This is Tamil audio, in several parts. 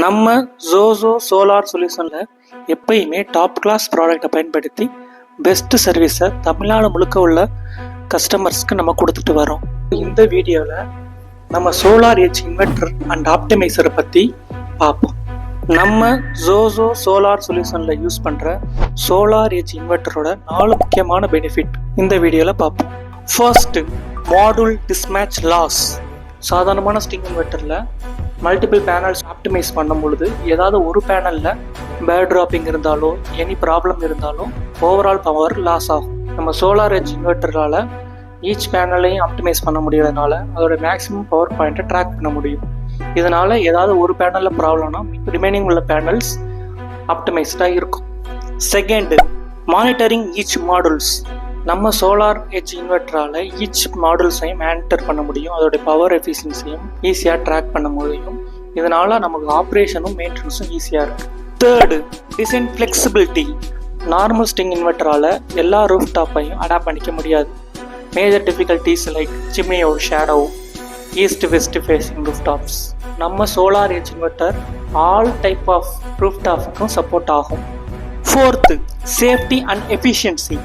நம்ம ஜோசோ சோலார் சொல்யூஷனில் எப்பயுமே டாப் கிளாஸ் ப்ராடக்டை பயன்படுத்தி பெஸ்ட் சர்வீஸை தமிழ்நாடு முழுக்க உள்ள கஸ்டமர்ஸ்க்கு நம்ம கொடுத்துட்டு வரோம். இந்த வீடியோவில் நம்ம சோலார் ஏஜ் இன்வெர்டர் அண்ட் ஆப்டிமைசரை பற்றி பார்ப்போம். நம்ம ஜோசோ சோலார் சொல்யூஷனில் யூஸ் பண்ணுற சோலார் ஏஜ் இன்வெர்டரோட 4 முக்கியமான பெனிஃபிட் இந்த வீடியோவில் பார்ப்போம். First, module mismatch loss. சாதாரணமான ஸ்டிங் இன்வெர்டரில் மல்டிபிள் பேனல்ஸ் ஆப்டிமைஸ் பண்ணும் பொழுது ஏதாவது ஒரு பேனலில் பேட் ட்ராப்பிங் இருந்தாலோ எனி ப்ராப்ளம் இருந்தாலும் ஓவரால் பவர் லாஸ் ஆகும். நம்ம சோலார் ஏஜ் இன்வெர்டரால் ஈச் பேனலையும் ஆப்டிமைஸ் பண்ண முடியாதனால அதோட மேக்ஸிமம் பவர் பாயிண்ட்டை ட்ராக் பண்ண முடியும். இதனால் ஏதாவது ஒரு பேனலில் ப்ராப்ளம்னா ரிமைனிங் உள்ள பேனல்ஸ் ஆப்டிமைஸ்டாக இருக்கும். Second, monitoring each modules. நம்ம சோலார் ஏஜ் இன்வெர்டரால் ஈச் மாடுல்ஸையும் மானிட்டர் பண்ண முடியும். அதோடைய பவர் எஃபிஷியன்சியும் ஈஸியாக ட்ராக் பண்ண முடியும். இதனால் நமக்கு ஆப்ரேஷனும் மெயின்டெனன்ஸும் ஈஸியாக இருக்குது. Third, design flexibility. Normal string இன்வெர்டரால் எல்லா ரூஃப் டாப்பையும் அடாப்ட் பண்ணிக்க முடியாது. மேஜர் டிஃபிகல்ட்டிஸ் லைக் சிம்னியோட shadow, east west facing rooftops. நம்ம solar age inverter all type of roof டாப்புக்கும் சப்போர்ட் ஆகும். Fourth, safety and efficiency.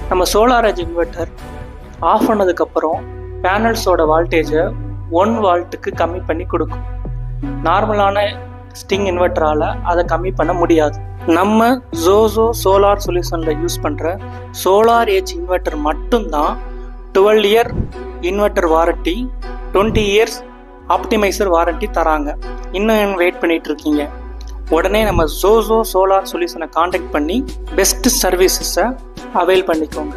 நம்ம சோலார் ஏஜ் இன்வெர்டர் ஆஃப் பண்ணதுக்கப்புறம் பேனல்ஸோட வால்டேஜை 1 வால்ட்டுக்கு கம்மி பண்ணி கொடுக்கும். நார்மலான ஸ்டிங் இன்வெர்டரால் அதை கம்மி பண்ண முடியாது. நம்ம ஜோசோ சோலார் சொல்யூஷனில் யூஸ் பண்ணுற சோலார் ஏஜ் இன்வெர்டர் மட்டும்தான் 12 year inverter warranty, 20 years optimizer warranty தராங்க. இன்னும் வெயிட் பண்ணிட்டு இருக்கீங்க? உடனே நம்ம ஜோசோ சோலார் சொல்யூஷனை காண்டாக்ட் பண்ணி பெஸ்ட் சர்வீசஸை அவைல் பண்ணிக்கோங்க.